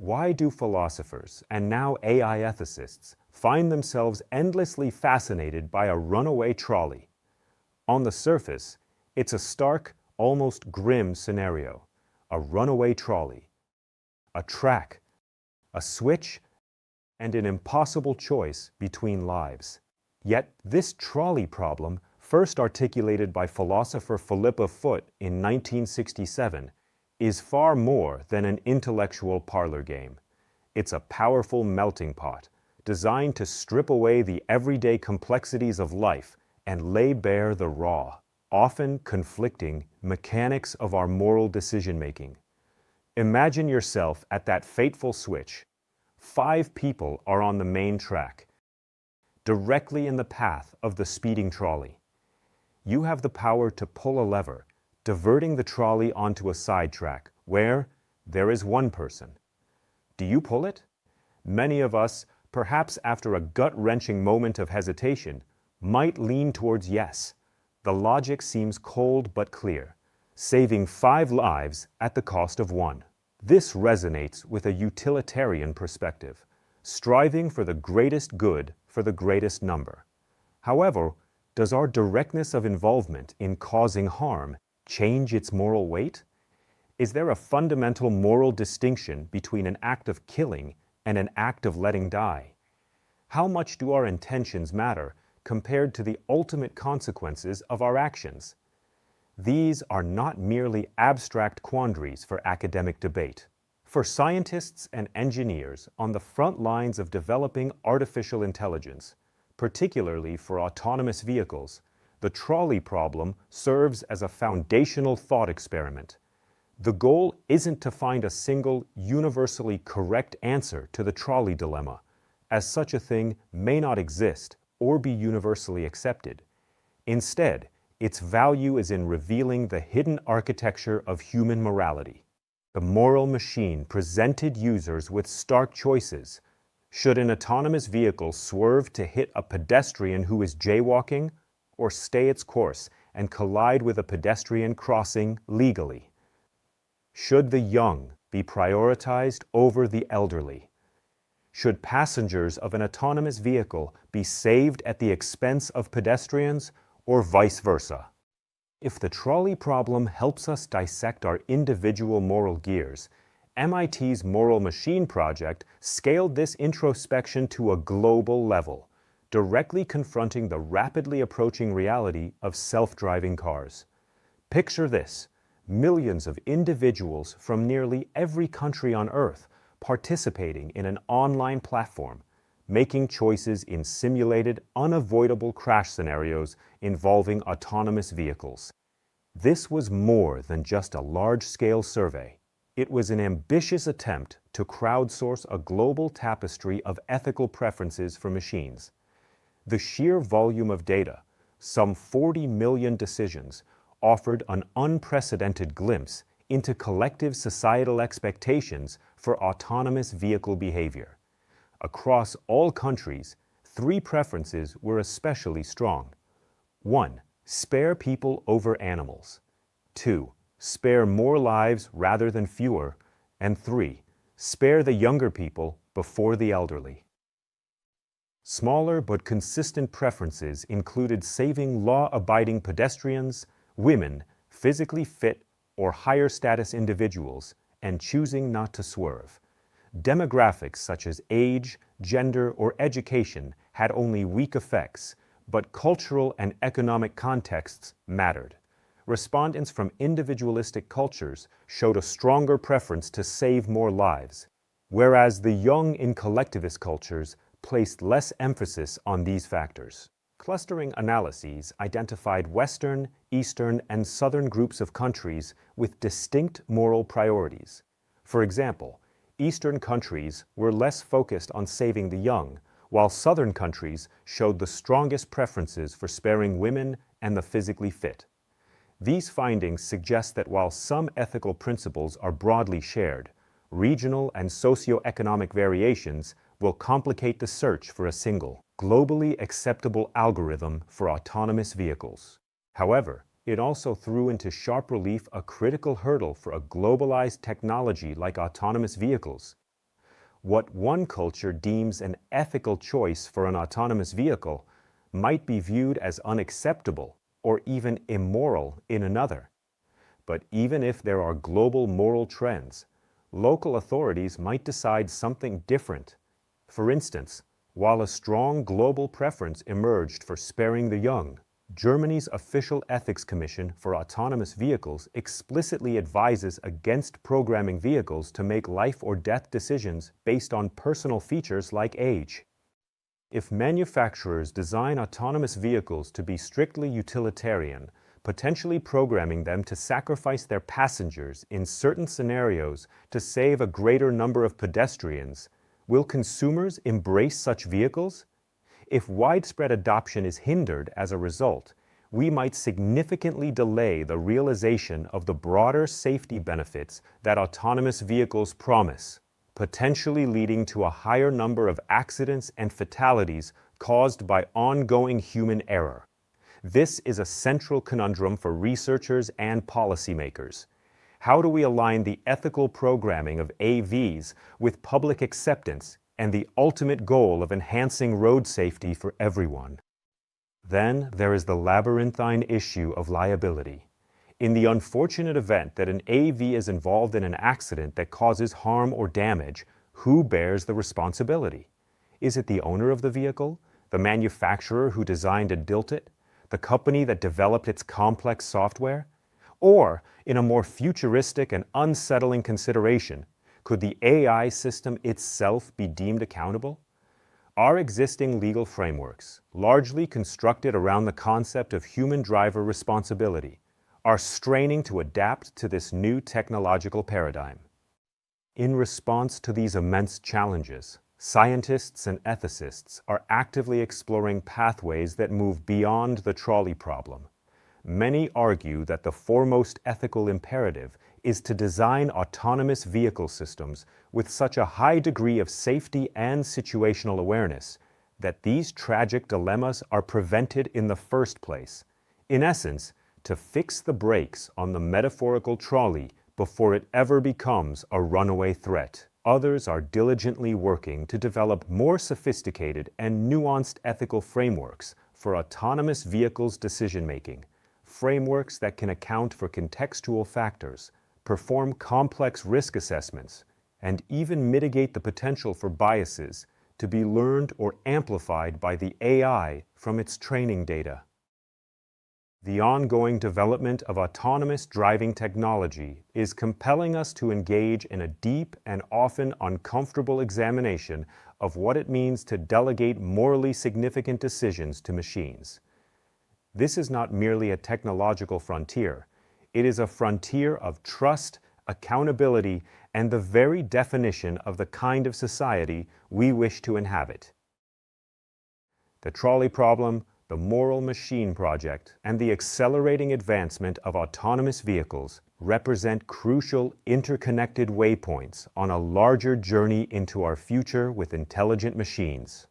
Why do philosophers, and now AI ethicists, find themselves endlessly fascinated by a runaway trolley? On the surface, it's a stark, almost grim scenario. A runaway trolley, a track, a switch, and an impossible choice between lives. Yet this trolley problem, first articulated by philosopher Philippa Foot in 1967, is far more than an intellectual parlor game. It's a powerful melting pot, designed to strip away the everyday complexities of life and lay bare the raw, often conflicting, mechanics of our moral decision-making. Imagine yourself at that fateful switch. 5 people are on the main track, directly in the path of the speeding trolley. You have the power to pull a lever, diverting the trolley onto a side track where there is one person. Do you pull it? Many of us, perhaps after a gut-wrenching moment of hesitation, might lean towards yes. The logic seems cold but clear, saving 5 lives at the cost of 1. This resonates with a utilitarian perspective, striving for the greatest good for the greatest number. However, does our directness of involvement in causing harm change its moral weight? Is there a fundamental moral distinction between an act of killing and an act of letting die? How much do our intentions matter compared to the ultimate consequences of our actions? These are not merely abstract quandaries for academic debate. For scientists and engineers on the front lines of developing artificial intelligence, particularly for autonomous vehicles, the trolley problem serves as a foundational thought experiment. The goal isn't to find a single, universally correct answer to the trolley dilemma, as such a thing may not exist or be universally accepted. Instead, its value is in revealing the hidden architecture of human morality. The moral machine presented users with stark choices. Should an autonomous vehicle swerve to hit a pedestrian who is jaywalking, or stay its course and collide with a pedestrian crossing legally? Should the young be prioritized over the elderly? Should passengers of an autonomous vehicle be saved at the expense of pedestrians, or vice versa? If the trolley problem helps us dissect our individual moral gears, MIT's Moral Machine Project scaled this introspection to a global level, directly confronting the rapidly approaching reality of self-driving cars. Picture this: millions of individuals from nearly every country on Earth participating in an online platform, making choices in simulated, unavoidable crash scenarios involving autonomous vehicles. This was more than just a large-scale survey. It was an ambitious attempt to crowdsource a global tapestry of ethical preferences for machines. The sheer volume of data, some 40 million decisions, offered an unprecedented glimpse into collective societal expectations for autonomous vehicle behavior. Across all countries, 3 preferences were especially strong. 1. Spare people over animals. 2. Spare more lives rather than fewer. And 3. Spare the younger people before the elderly. Smaller but consistent preferences included saving law-abiding pedestrians, women, physically fit or higher status individuals, and choosing not to swerve. Demographics such as age, gender, or education had only weak effects, but cultural and economic contexts mattered. Respondents from individualistic cultures showed a stronger preference to save more lives, whereas the young in collectivist cultures placed less emphasis on these factors. Clustering analyses identified Western, Eastern, and Southern groups of countries with distinct moral priorities. For example, Eastern countries were less focused on saving the young, while Southern countries showed the strongest preferences for sparing women and the physically fit. These findings suggest that while some ethical principles are broadly shared, regional and socioeconomic variations will complicate the search for a single, globally acceptable algorithm for autonomous vehicles. However, it also threw into sharp relief a critical hurdle for a globalized technology like autonomous vehicles. what one culture deems an ethical choice for an autonomous vehicle might be viewed as unacceptable or even immoral in another. But even if there are global moral trends, local authorities might decide something different. For instance, while a strong global preference emerged for sparing the young, Germany's official ethics commission for autonomous vehicles explicitly advises against programming vehicles to make life or death decisions based on personal features like age. If manufacturers design autonomous vehicles to be strictly utilitarian, potentially programming them to sacrifice their passengers in certain scenarios to save a greater number of pedestrians, will consumers embrace such vehicles? If widespread adoption is hindered as a result, we might significantly delay the realization of the broader safety benefits that autonomous vehicles promise, potentially leading to a higher number of accidents and fatalities caused by ongoing human error. This is a central conundrum for researchers and policymakers. How do we align the ethical programming of AVs with public acceptance and the ultimate goal of enhancing road safety for everyone? Then there is the labyrinthine issue of liability. In the unfortunate event that an AV is involved in an accident that causes harm or damage, who bears the responsibility? Is it the owner of the vehicle, the manufacturer who designed and built it, the company that developed its complex software? Or, in a more futuristic and unsettling consideration, could the AI system itself be deemed accountable? Our existing legal frameworks, largely constructed around the concept of human driver responsibility, are straining to adapt to this new technological paradigm. In response to these immense challenges, scientists and ethicists are actively exploring pathways that move beyond the trolley problem. Many argue that the foremost ethical imperative is to design autonomous vehicle systems with such a high degree of safety and situational awareness that these tragic dilemmas are prevented in the first place. In essence, to fix the brakes on the metaphorical trolley before it ever becomes a runaway threat. Others are diligently working to develop more sophisticated and nuanced ethical frameworks for autonomous vehicles decision-making, frameworks that can account for contextual factors, perform complex risk assessments, and even mitigate the potential for biases to be learned or amplified by the AI from its training data. The ongoing development of autonomous driving technology is compelling us to engage in a deep and often uncomfortable examination of what it means to delegate morally significant decisions to machines. This is not merely a technological frontier. It is a frontier of trust, accountability, and the very definition of the kind of society we wish to inhabit. The Trolley Problem, the Moral Machine Project, and the accelerating advancement of autonomous vehicles represent crucial interconnected waypoints on a larger journey into our future with intelligent machines.